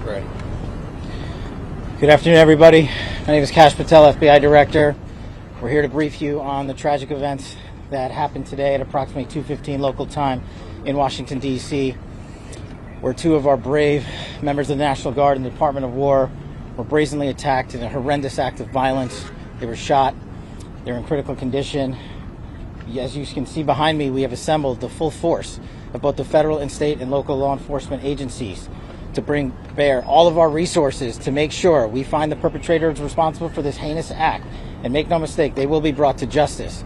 Right. Good afternoon, everybody. My name is Kash Patel, FBI Director. We're here to brief you on the tragic events that happened today at approximately 2:15 local time in Washington, D.C., where two of our brave members of the National Guard and the Department of War were brazenly attacked in a horrendous act of violence. They were shot. They're in critical condition. As you can see behind me, we have assembled the full force of both the federal and state and local law enforcement agencies to bring bear all of our resources to make sure we find the perpetrators responsible for this heinous act. And make no mistake, they will be brought to justice.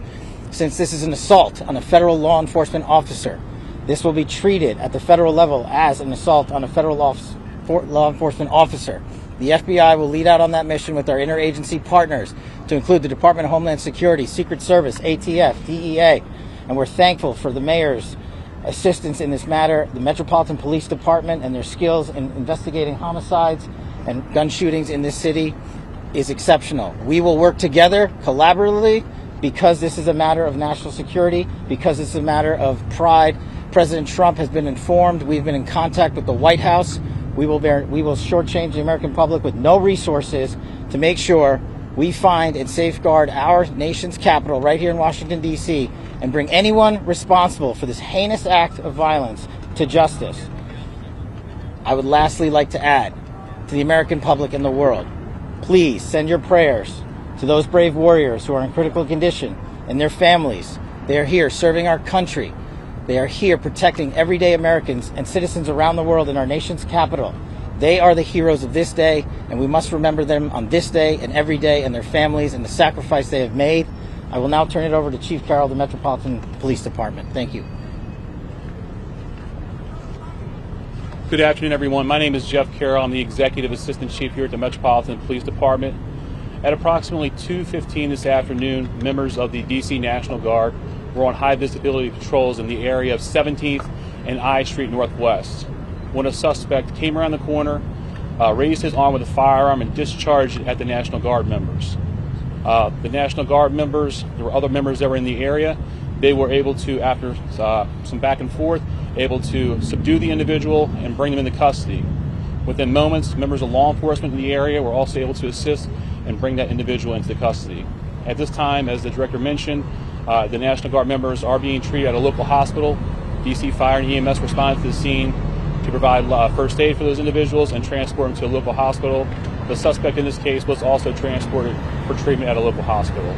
Since this is an assault on a federal law enforcement officer, this will be treated at the federal level as an assault on a federal law enforcement officer. The FBI will lead out on that mission with our interagency partners, to include the Department of Homeland Security, Secret Service, ATF, DEA, and we're thankful for the mayor's assistance in this matter, the Metropolitan Police Department and their skills in investigating homicides and gun shootings in this city is exceptional. We will work together collaboratively because this is a matter of national security, because it's a matter of pride. President Trump has been informed. We've been in contact with the White House. We will shortchange the American public with no resources to make sure we find and safeguard our nation's capital right here in Washington, D.C., and bring anyone responsible for this heinous act of violence to justice. I would lastly like to add to the American public and the world, please send your prayers to those brave warriors who are in critical condition and their families. They are here serving our country. They are here protecting everyday Americans and citizens around the world in our nation's capital. They are the heroes of this day, and we must remember them on this day and every day, and their families and the sacrifice they have made. I will now turn it over to Chief Caroll of the Metropolitan Police Department. Thank you. Good afternoon, everyone. My name is Jeff Caroll. I'm the Executive Assistant Chief here at the Metropolitan Police Department. At approximately 2:15 this afternoon, members of the D.C. National Guard were on high visibility patrols in the area of 17th and I Street Northwest when a suspect came around the corner, raised his arm with a firearm, and discharged it at the National Guard members. The National Guard members, there were other members that were in the area. They were able to, after some back and forth, able to subdue the individual and bring them into custody. Within moments, members of law enforcement in the area were also able to assist and bring that individual into custody. At this time, as the director mentioned, the National Guard members are being treated at a local hospital. DC Fire and EMS responded to the scene to provide first aid for those individuals and transport them to a local hospital. The suspect in this case was also transported for treatment at a local hospital.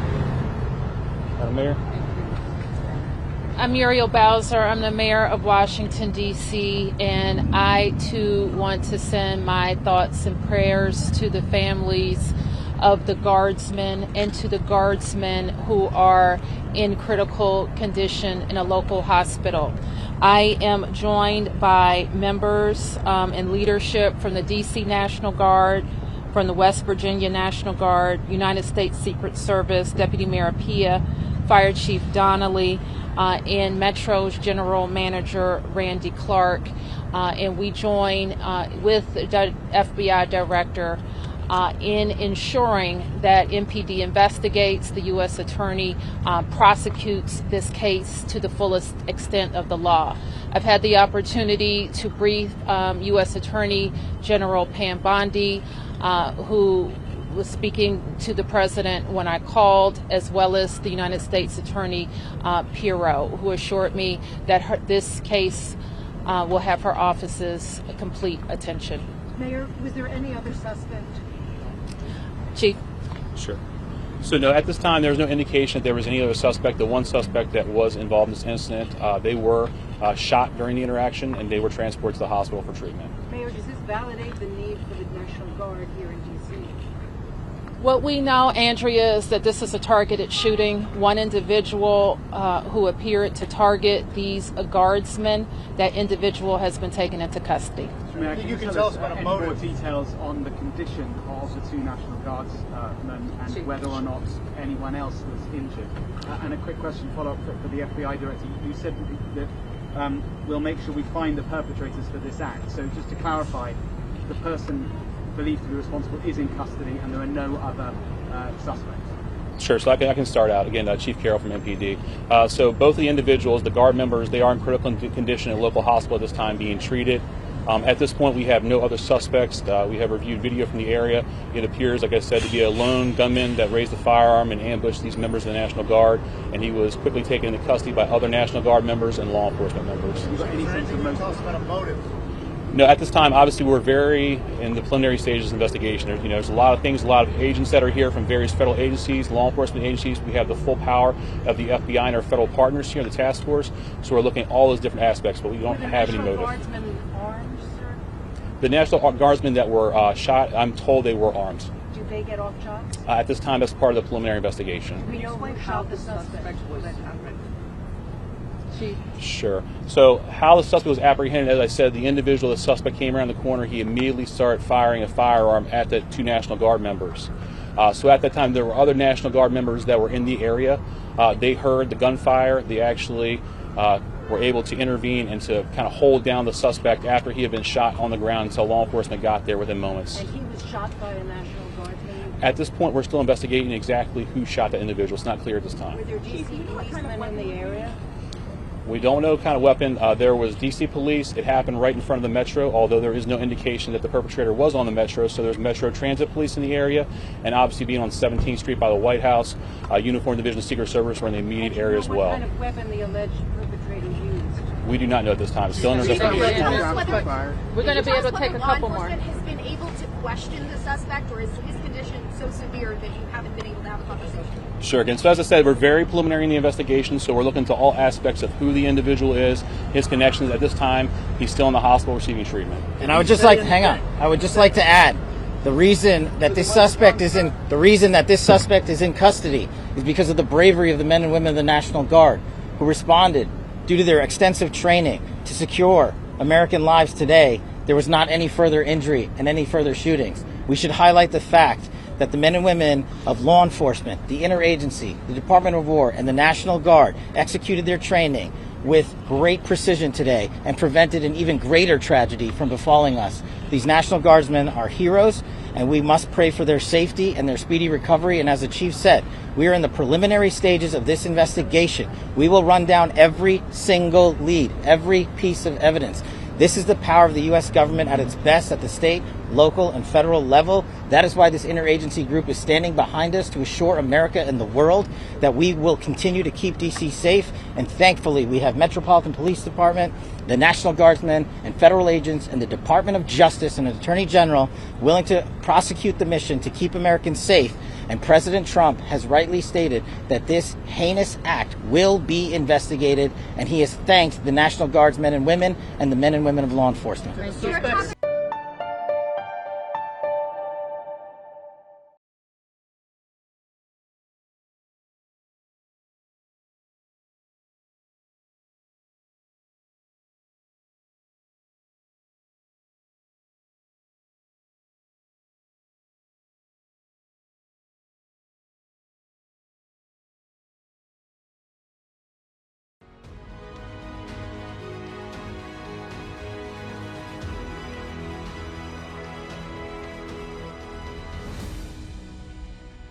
Madam Mayor? I'm Muriel Bowser. I'm the mayor of Washington, D.C., and I, too, want to send my thoughts and prayers to the families of the Guardsmen and to the Guardsmen who are in critical condition in a local hospital. I am joined by members and leadership from the D.C. National Guard, from the West Virginia National Guard, United States Secret Service, Deputy Mayor Pia, Fire Chief Donnelly, and Metro's General Manager Randy Clark, and we join with the FBI Director in ensuring that MPD investigates, the U.S. Attorney prosecutes this case to the fullest extent of the law. I've had the opportunity to brief U.S. Attorney General Pam Bondi, who was speaking to the president when I called, as well as the United States Attorney Pirro, who assured me that this case will have her office's complete attention. Mayor, was there any other suspect? Chief? Sure. So no, at this time there's no indication that there was any other suspect. The one suspect that was involved in this incident, they were shot during the interaction and they were transported to the hospital for treatment. Mayor, does this validate the need for the National Guard here in D.C.? What we know, Andrea, is that this is a targeted shooting. One individual who appeared to target these Guardsmen, that individual has been taken into custody. Mayor, you can tell us about more details on the condition of the two National Guardsmen and whether or not anyone else was injured. And a quick question follow-up for the FBI Director. You said that we'll make sure we find the perpetrators for this act. So just to clarify, the person believed to be responsible is in custody and there are no other suspects. Sure, so I can start out. Again, Chief Caroll from MPD. So both of the individuals, the Guard members, they are in critical condition at a local hospital at this time being treated. At this point, we have no other suspects. We have reviewed video from the area. It appears, like I said, to be a lone gunman that raised a firearm and ambushed these members of the National Guard, and he was quickly taken into custody by other National Guard members and law enforcement members. Have you got any sense of motive? No, at this time, obviously, we're very in the preliminary stages of investigation. There's a lot of things, a lot of agents that are here from various federal agencies, law enforcement agencies. We have the full power of the FBI and our federal partners here, the task force. So we're looking at all those different aspects, but we don't have any motive. Guardsmen armed, sir? The National Guardsmen that were shot, I'm told they were armed. Did they get off shots? At this time, that's part of the preliminary investigation. We know who shot the suspect was. Sure. So how the suspect was apprehended, as I said, the individual, the suspect came around the corner. He immediately started firing a firearm at the two National Guard members. So at that time, there were other National Guard members that were in the area. They heard the gunfire. They actually were able to intervene and to kind of hold down the suspect after he had been shot on the ground until law enforcement got there within moments. And he was shot by a National Guardsman? At this point, we're still investigating exactly who shot that individual. It's not clear at this time. Were there DC policemen in the area? We don't know what kind of weapon. There was DC police. It happened right in front of the Metro, although there is no indication that the perpetrator was on the Metro. So there's Metro Transit Police in the area, and obviously being on 17th Street by the White House, Uniform Division of Secret Service were in the immediate area as well. What kind of weapon the alleged perpetrator used? We do not know at this time. It's still under investigation. We're going to be able to take a couple more. Law enforcement has been able to question the suspect, or is his condition so severe that you haven't been able to have a conversation? Sure. Again, so as I said, we're very preliminary in the investigation, so we're looking into all aspects of who the individual is, his connections. At this time, he's still in the hospital receiving treatment. And I would just like to add, the reason that this suspect is in custody is because of the bravery of the men and women of the National Guard who responded due to their extensive training to secure American lives today. There was not any further injury and any further shootings. We should highlight the fact that the men and women of law enforcement, the interagency, the Department of War, and the National Guard executed their training with great precision today and prevented an even greater tragedy from befalling us. These National Guardsmen are heroes, and we must pray for their safety and their speedy recovery. And as the chief said, we are in the preliminary stages of this investigation. We will run down every single lead, every piece of evidence. This is the power of the U.S. government at its best at the state, local, and federal level. That is why this interagency group is standing behind us to assure America and the world that we will continue to keep D.C. safe. And thankfully, we have Metropolitan Police Department, the National Guardsmen, and federal agents, and the Department of Justice and the Attorney General willing to prosecute the mission to keep Americans safe. And President Trump has rightly stated that this heinous act will be investigated, and he has thanked the National Guardsmen and women and the men and women of law enforcement.